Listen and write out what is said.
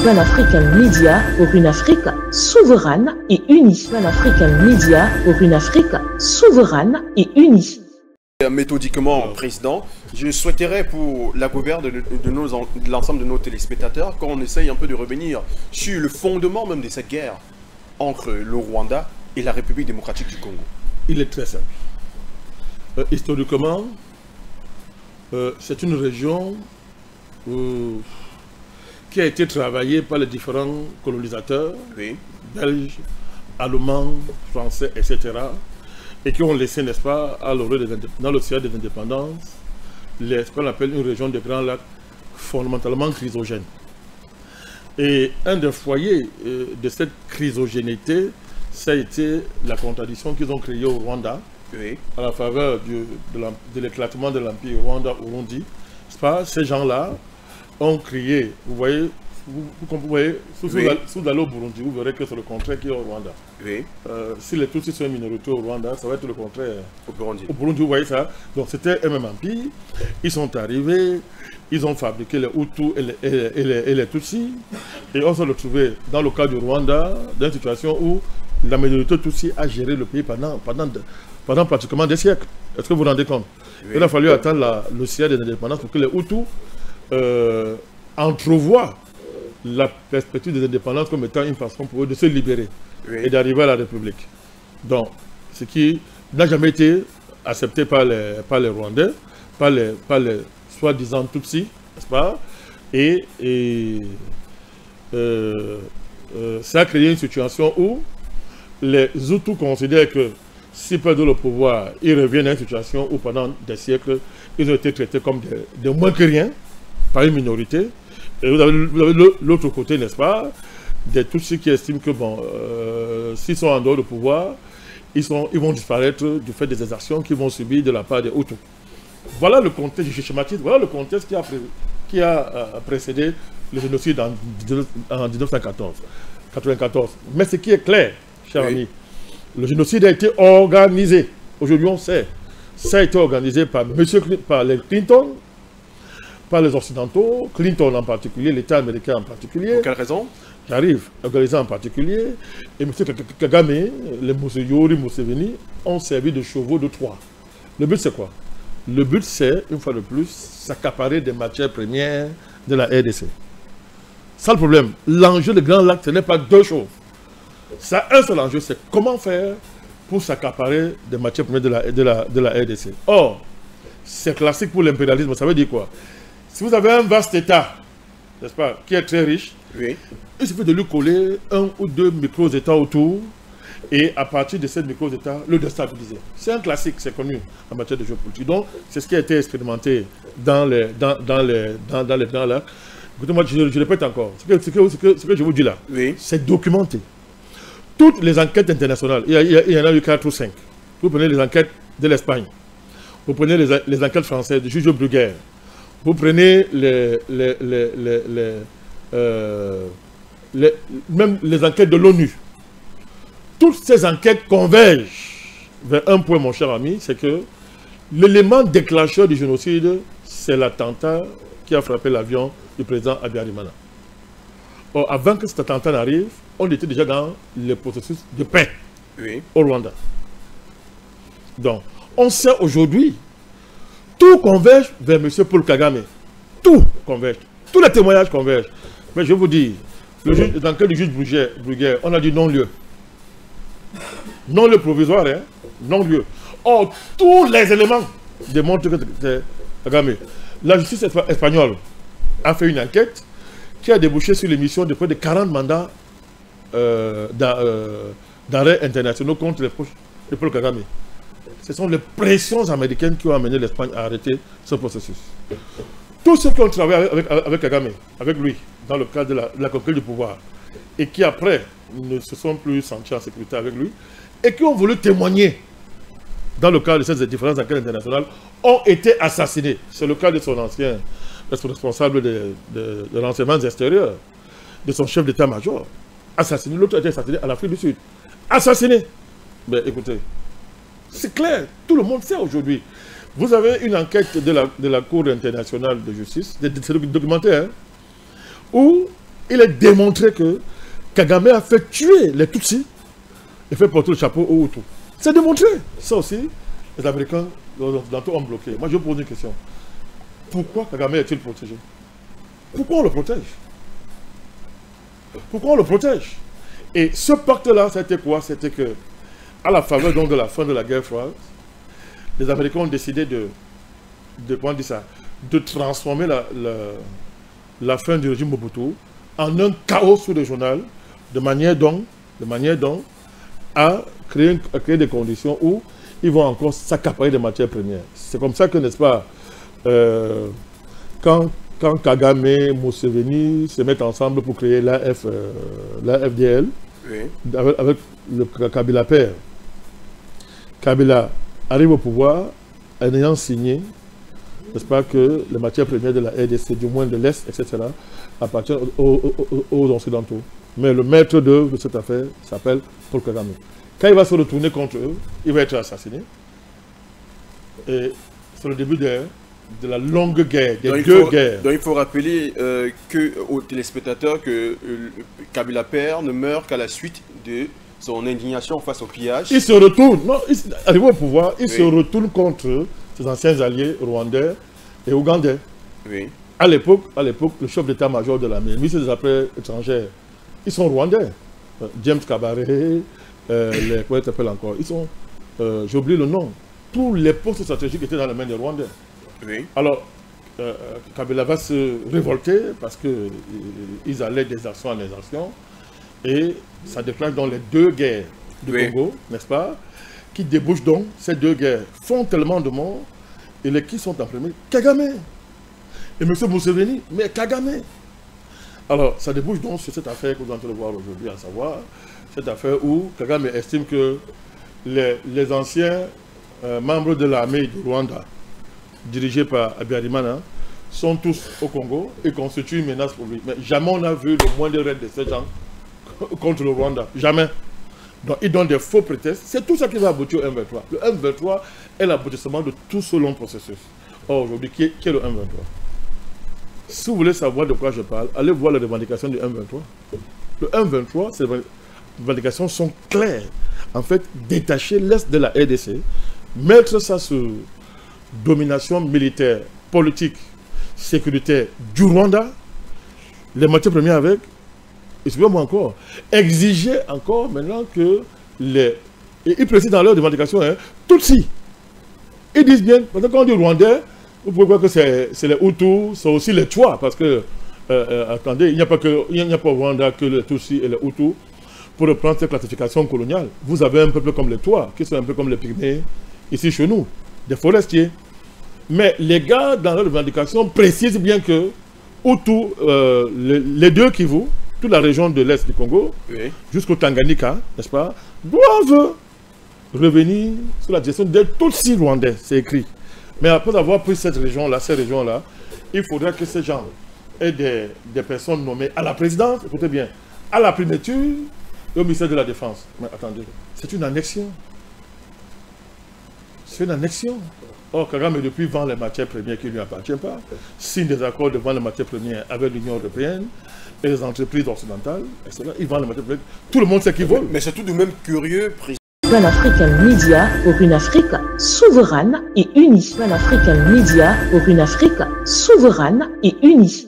Pan-African Media pour une Afrique souveraine et unie. Pan-African Media pour une Afrique souveraine et unie. Méthodiquement, Président, je souhaiterais pour la gouverne de l'ensemble de nos téléspectateurs qu'on essaye un peu de revenir sur le fondement même de cette guerre entre le Rwanda et la République démocratique du Congo. Il est très simple. Historiquement, c'est une région qui a été travaillée par les différents colonisateurs, oui, belges, allemands, français, etc., et qui ont laissé, n'est-ce pas, dans l'océan des indépendances, ce qu'on appelle une région de Grands Lacs fondamentalement chrysogène. Et un des foyers de cette chrysogénité, ça a été la contradiction qu'ils ont créée au Rwanda, oui, à la faveur de l'éclatement de l'Empire Rwanda-Urundi. Ces gens-là ont créé, vous voyez, sous d'aller au Burundi, vous verrez que c'est le contraire qui est au Rwanda. Oui. Si les Tutsis sont une minorité au Rwanda, ça va être le contraire au Burundi. Au Burundi, vous voyez ça. Donc c'était un même empire. Ils sont arrivés, ils ont fabriqué les Hutus et les Tutsis. Et on s'est retrouvé dans le cas du Rwanda, dans une situation où la minorité Tutsi a géré le pays pendant pratiquement des siècles. Est-ce que vous vous rendez compte? Oui. Il a fallu attendre le siècle des indépendances pour que les Hutus entrevoient la perspective des indépendances comme étant une façon pour eux de se libérer, oui, et d'arriver à la République. Donc, ce qui n'a jamais été accepté par les Rwandais, par les soi-disant Tutsis, n'est-ce pas? Et ça a créé une situation où les Hutus considèrent que s'ils perdent le pouvoir, ils reviennent à une situation où pendant des siècles, ils ont été traités comme des moins que rien par une minorité. Et vous avez l'autre côté, n'est-ce pas, des Tutsis qui estiment que, bon, s'ils sont en dehors du pouvoir, ils vont disparaître du fait des exactions qu'ils vont subir de la part des Hutus. Voilà le contexte, je schématise, voilà le contexte qui a précédé le génocide en 1994. Mais ce qui est clair, cher ami, le génocide a été organisé. Aujourd'hui, on sait. Ça a été organisé par les Clinton, par les Occidentaux, Clinton en particulier, l'État américain en particulier. Pour quelle raison? J'arrive, organisé en particulier. Et M. Kagame, les Yoweri Museveni ont servi de chevaux de Troie. Le but, c'est quoi? Le but, c'est, une fois de plus, s'accaparer des matières premières de la RDC. Ça, le problème. L'enjeu de Grand Lac, ce n'est pas deux choses. Ça a un seul enjeu, c'est comment faire pour s'accaparer des matières premières de la RDC. Or, c'est classique pour l'impérialisme. Ça veut dire quoi? Si vous avez un vaste État, n'est-ce pas, qui est très riche, oui, il suffit de lui coller un ou deux micro-États autour et à partir de ces micro-États, le déstabiliser. C'est un classique, c'est connu en matière de géopolitique. Donc, c'est ce qui a été expérimenté dans les Grands Lacs. Écoutez-moi, je répète encore, ce que je vous dis là, oui, c'est documenté. Toutes les enquêtes internationales, il y en a eu 4 ou 5. Vous prenez les enquêtes de l'Espagne, vous prenez les enquêtes françaises de Jules Bruguière, vous prenez même les enquêtes de l'ONU. Toutes ces enquêtes convergent vers un point, mon cher ami, c'est que l'élément déclencheur du génocide, c'est l'attentat qui a frappé l'avion du président Habyarimana. Or, avant que cet attentat n'arrive, on était déjà dans le processus de paix, oui, au Rwanda. Donc, on sait aujourd'hui, tout converge vers M. Paul Kagame. Tout converge. Tous les témoignages convergent. Mais je vous dis, dans le cas du juge Bruguière, on a dit non-lieu. Non-lieu provisoire, hein? Non-lieu. Or, tous les éléments démontrent que c'est Kagame. La justice espagnole a fait une enquête qui a débouché sur l'émission de près de 40 mandats d'arrêt internationaux contre les proches de Paul Kagame. Ce sont les pressions américaines qui ont amené l'Espagne à arrêter ce processus. Tous ceux qui ont travaillé avec Kagame, avec lui, dans le cadre de la conquête du pouvoir, et qui après ne se sont plus sentis en sécurité avec lui, et qui ont voulu témoigner dans le cadre de ces différentes enquêtes internationales, ont été assassinés. C'est le cas de son ancien responsable de renseignements extérieurs, de son chef d'état-major. Assassiné, l'autre a été assassiné en Afrique du Sud. Assassiné. Mais écoutez, c'est clair, tout le monde sait aujourd'hui. Vous avez une enquête de la Cour internationale de justice, c'est documentaire, hein, où il est démontré que Kagame a fait tuer les Tutsis et fait porter le chapeau aux Hutus. C'est démontré. Ça aussi, les Américains, dans tout, ont bloqué. Moi, je vous pose une question. Pourquoi Kagame est-il protégé? Pourquoi on le protège? Pourquoi on le protège? Et ce pacte-là, c'était quoi? C'était que, à la faveur donc de la fin de la guerre froide, les Américains ont décidé comment on dit ça, de transformer la fin du régime Mobutu en un chaos sous-régional, de manière donc à créer des conditions où ils vont encore s'accaparer des matières premières. C'est comme ça que, n'est-ce pas, quand Kagame et Museveni se mettent ensemble pour créer l'AFDL, oui, avec le Kabila père, Kabila arrive au pouvoir en ayant signé, n'est-ce pas, que les matières premières de la RDC, du moins de l'Est, etc., appartiennent aux Occidentaux. Mais le maître d'œuvre de cette affaire s'appelle Paul Kagame. Quand il va se retourner contre eux, il va être assassiné. Et c'est le début de la longue guerre, des deux guerres. Donc il faut rappeler aux téléspectateurs que Kabila père ne meurt qu'à la suite de son indignation face au pillage. Il se retourne, non, arrivé au pouvoir, il se retourne contre ses anciens alliés rwandais et ougandais. Oui. À l'époque, le chef d'état-major de l'armée, le ministre des Affaires étrangères, ils sont rwandais. James Kabaré, comment ils s'appellent encore? Ils sont, j'ai oublié le nom. Tous les postes stratégiques étaient dans les mains des Rwandais. Oui. Alors, Kabila va se révolter parce qu'ils allaient des actions en actions. Et ça déclenche dans les deux guerres du Congo, n'est-ce pas? Qui débouchent donc, ces deux guerres font tellement de morts. Et les qui sont en premier? Kagame. Et M. Museveni, mais Kagame. Alors, ça débouche donc sur cette affaire que vous êtes en train de voir aujourd'hui, à savoir, cette affaire où Kagame estime que les anciens membres de l'armée du Rwanda, dirigés par Habyarimana, sont tous au Congo et constituent une menace pour lui. Mais jamais on n'a vu le moindre raid de ces gens contre le Rwanda. Jamais. Donc, ils donnent des faux prétextes. C'est tout ça qui va aboutir au M23. Le M23 est l'aboutissement de tout ce long processus. Or, aujourd'hui, qui est le M23? Si vous voulez savoir de quoi je parle, allez voir les revendications du M23. Le M23, ces revendications sont claires. En fait, détacher l'Est de la RDC, mettre ça sous domination militaire, politique, sécuritaire du Rwanda, les matières premières avec, excusez-moi encore, exiger encore maintenant que les... Et ils précisent dans leur revendication, hein, Tutsi. Ils disent bien, parce que quand on dit Rwandais, vous pouvez voir que c'est les Hutus, c'est aussi les Twa, parce que, attendez, il n'y a pas au Rwanda que les Tutsis et les Hutus. Pour reprendre cette classification coloniale, vous avez un peuple comme les Twa, qui sont un peu comme les Pygmées, ici chez nous, des forestiers. Mais les gars, dans leur revendication, précisent bien que Hutu, les deux Kivu, toute la région de l'Est du Congo, oui, jusqu'au Tanganyika, n'est-ce pas, doivent revenir sous la gestion des Tutsis rwandais, c'est écrit. Mais après avoir pris cette région-là, il faudra que ces gens aient des personnes nommées à la présidence, écoutez bien, à la primature et au ministère de la Défense. Mais attendez, c'est une annexion. C'est une annexion. Or, Kagame, depuis, vend les matières premières qui ne lui appartiennent pas, signe des accords de vente les matières premières avec l'Union européenne et les entreprises occidentales, etc. Ils vendent les matières premières. Tout le monde sait qu'ils volent. Mais c'est tout de même curieux, Pan African Media pour une Afrique souveraine et unie. Pan African Media pour une Afrique souveraine et unie.